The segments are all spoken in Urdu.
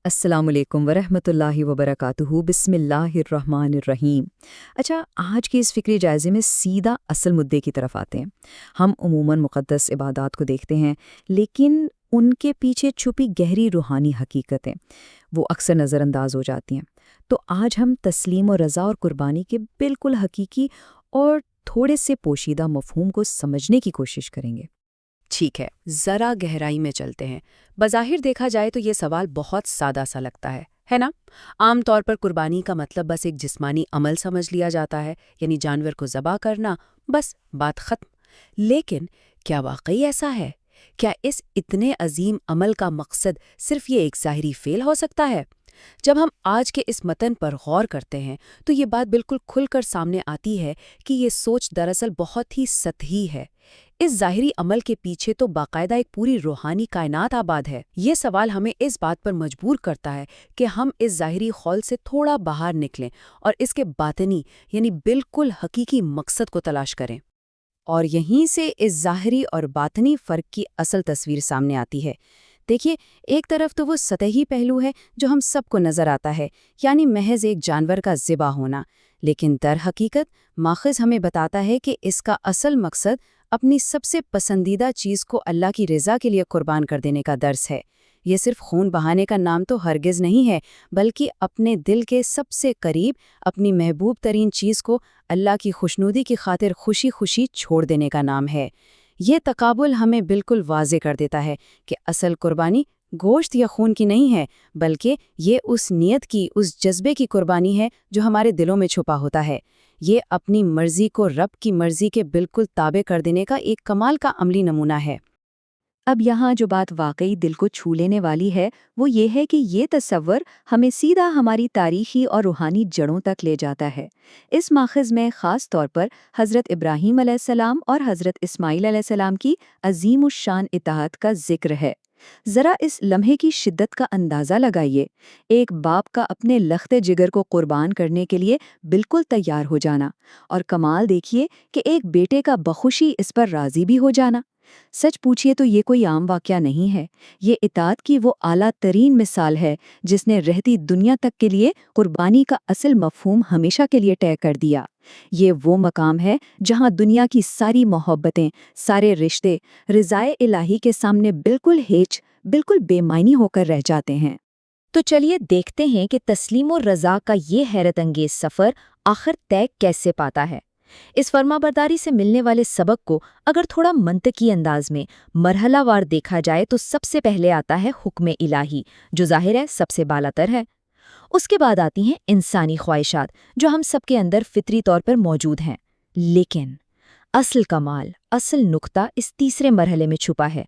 السلام علیکم ورحمۃ اللہ وبرکاتہ بسم اللہ الرحمن الرحیم۔ اچھا، آج کے اس فکری جائزے میں سیدھا اصل مدعے کی طرف آتے ہیں۔ ہم عموماً مقدس عبادات کو دیکھتے ہیں، لیکن ان کے پیچھے چھپی گہری روحانی حقیقتیں وہ اکثر نظر انداز ہو جاتی ہیں۔ تو آج ہم تسلیم و رضا اور قربانی کے بالکل حقیقی اور تھوڑے سے پوشیدہ مفہوم کو سمجھنے کی کوشش کریں گے۔ ٹھیک ہے، ذرا گہرائی میں چلتے ہیں۔ بظاہر دیکھا جائے تو یہ سوال بہت سادہ سا لگتا ہے نا؟ عام طور پر قربانی کا مطلب بس ایک جسمانی عمل سمجھ لیا جاتا ہے، یعنی جانور کو ذبح کرنا، بس بات ختم۔ لیکن کیا واقعی ایسا ہے؟ کیا اس اتنے عظیم عمل کا مقصد صرف یہ ایک ظاہری فعل ہو سکتا ہے؟ جب ہم آج کے اس متن پر غور کرتے ہیں تو یہ بات بالکل کھل کر سامنے آتی ہے کہ یہ سوچ دراصل بہت ہی سطحی ہے۔ اس ظاہری عمل کے پیچھے تو باقاعدہ ایک پوری روحانی کائنات آباد ہے۔ یہ سوال ہمیں اس بات پر مجبور کرتا ہے کہ ہم اس ظاہری خول سے تھوڑا باہر نکلیں اور اس کے باطنی یعنی بالکل حقیقی مقصد کو تلاش کریں۔ اور یہیں سے اس ظاہری اور باطنی فرق کی اصل تصویر سامنے آتی ہے۔ دیکھیے، ایک طرف تو وہ سطحی پہلو ہے جو ہم سب کو نظر آتا ہے، یعنی محض ایک جانور کا ذبح ہونا، لیکن در حقیقت ماخذ ہمیں بتاتا ہے کہ اس کا اصل مقصد اپنی سب سے پسندیدہ چیز کو اللہ کی رضا کے لیے قربان کر دینے کا درس ہے۔ یہ صرف خون بہانے کا نام تو ہرگز نہیں ہے، بلکہ اپنے دل کے سب سے قریب اپنی محبوب ترین چیز کو اللہ کی خوشنودی کی خاطر خوشی خوشی چھوڑ دینے کا نام ہے۔ یہ تقابل ہمیں بالکل واضح کر دیتا ہے کہ اصل قربانی گوشت یا خون کی نہیں ہے، بلکہ یہ اس نیت کی، اس جذبے کی قربانی ہے جو ہمارے دلوں میں چھپا ہوتا ہے۔ یہ اپنی مرضی کو رب کی مرضی کے بالکل تابع کر دینے کا ایک کمال کا عملی نمونہ ہے۔ اب یہاں جو بات واقعی دل کو چھو لینے والی ہے وہ یہ ہے کہ یہ تصور ہمیں سیدھا ہماری تاریخی اور روحانی جڑوں تک لے جاتا ہے۔ اس ماخذ میں خاص طور پر حضرت ابراہیم علیہ السلام اور حضرت اسماعیل علیہ السلام کی عظیم الشان اطاعت کا ذکر ہے۔ ذرا اس لمحے کی شدت کا اندازہ لگائیے، ایک باپ کا اپنے لخت جگر کو قربان کرنے کے لیے بالکل تیار ہو جانا، اور کمال دیکھیے کہ ایک بیٹے کا بخوشی اس پر راضی بھی ہو جانا۔ سچ پوچھئے تو یہ کوئی عام واقعہ نہیں ہے، یہ اطاعت کی وہ اعلیٰ ترین مثال ہے جس نے رہتی دنیا تک کے لیے قربانی کا اصل مفہوم ہمیشہ کے لیے طے کر دیا۔ یہ وہ مقام ہے جہاں دنیا کی ساری محبتیں، سارے رشتے رضائے الہی کے سامنے بالکل بے معنی ہو کر رہ جاتے ہیں۔ تو چلیے دیکھتے ہیں کہ تسلیم و رضا کا یہ حیرت انگیز سفر آخر طے کیسے پاتا ہے۔ اس فرمانبرداری سے ملنے والے سبق کو اگر تھوڑا منطقی انداز میں مرحلہ وار دیکھا جائے تو سب سے پہلے آتا ہے حکم الہی، جو ظاہر ہے سب سے بالا تر ہے۔ اس کے بعد آتی ہیں انسانی خواہشات، جو ہم سب کے اندر فطری طور پر موجود ہیں۔ لیکن اصل کمال، اصل نقطہ اس تیسرے مرحلے میں چھپا ہے۔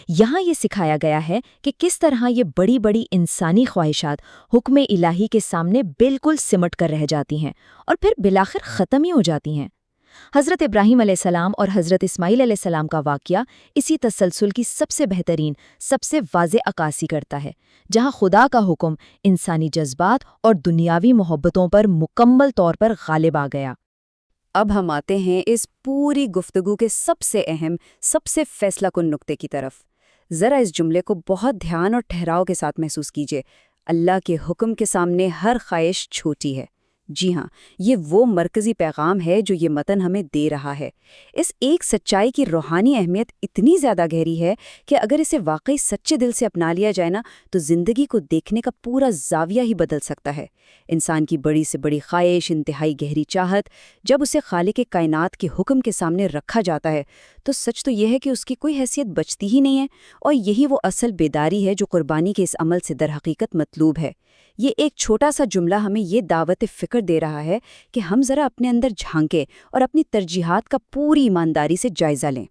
یہاں یہ سکھایا گیا ہے کہ کس طرح یہ بڑی بڑی انسانی خواہشات حکم الہی کے سامنے بالکل سمٹ کر رہ جاتی ہیں اور پھر بالآخر ختم ہی ہو جاتی ہیں۔ حضرت ابراہیم علیہ السلام اور حضرت اسماعیل علیہ السلام کا واقعہ اسی تسلسل کی سب سے بہترین، سب سے واضح عکاسی کرتا ہے، جہاں خدا کا حکم انسانی جذبات اور دنیاوی محبتوں پر مکمل طور پر غالب آ گیا۔ اب ہم آتے ہیں اس پوری گفتگو کے سب سے اہم، سب سے فیصلہ کن نقطے کی طرف۔ ذرا اس جملے کو بہت دھیان اور ٹھہراؤ کے ساتھ محسوس کیجیے۔ اللہ کے حکم کے سامنے ہر خواہش چھوٹی ہے۔ جی ہاں، یہ وہ مرکزی پیغام ہے جو یہ متن ہمیں دے رہا ہے۔ اس ایک سچائی کی روحانی اہمیت اتنی زیادہ گہری ہے کہ اگر اسے واقعی سچے دل سے اپنا لیا جائے نا تو زندگی کو دیکھنے کا پورا زاویہ ہی بدل سکتا ہے۔ انسان کی بڑی سے بڑی خواہش، انتہائی گہری چاہت، جب اسے خالق کائنات کے حکم کے سامنے رکھا جاتا ہے تو سچ تو یہ ہے کہ اس کی کوئی حیثیت بچتی ہی نہیں ہے، اور یہی وہ اصل بیداری ہے جو قربانی کے اس عمل سے در حقیقت مطلوب ہے۔ یہ ایک چھوٹا سا جملہ ہمیں یہ دعوت فکر دے رہا ہے کہ ہم ذرا اپنے اندر جھانکیں اور اپنی ترجیحات کا پوری ایمانداری سے جائزہ لیں۔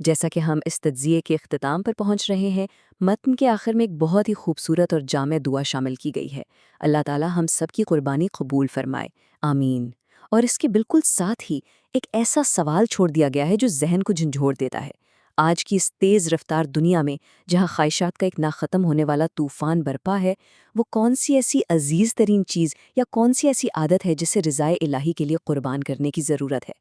جیسا کہ ہم اس تجزیے کے اختتام پر پہنچ رہے ہیں، متن کے آخر میں ایک بہت ہی خوبصورت اور جامع دعا شامل کی گئی ہے۔ اللہ تعالیٰ ہم سب کی قربانی قبول فرمائے، آمین۔ اور اس کے بالکل ساتھ ہی ایک ایسا سوال چھوڑ دیا گیا ہے جو ذہن کو جھنجھوڑ دیتا ہے۔ آج کی اس تیز رفتار دنیا میں جہاں خواہشات کا ایک نہ ختم ہونے والا طوفان برپا ہے، وہ کون سی ایسی عزیز ترین چیز یا کون سی ایسی عادت ہے جسے رضائے الہی کے لیے قربان کرنے کی ضرورت ہے؟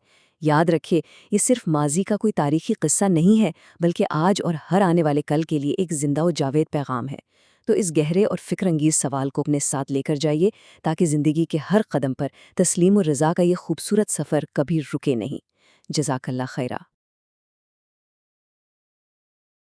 یاد رکھے، یہ صرف ماضی کا کوئی تاریخی قصہ نہیں ہے، بلکہ آج اور ہر آنے والے کل کے لیے ایک زندہ و جاوید پیغام ہے۔ تو اس گہرے اور فکر انگیز سوال کو اپنے ساتھ لے کر جائیے تاکہ زندگی کے ہر قدم پر تسلیم و رضا کا یہ خوبصورت سفر کبھی رکے نہیں۔ جزاک اللہ خیرہ۔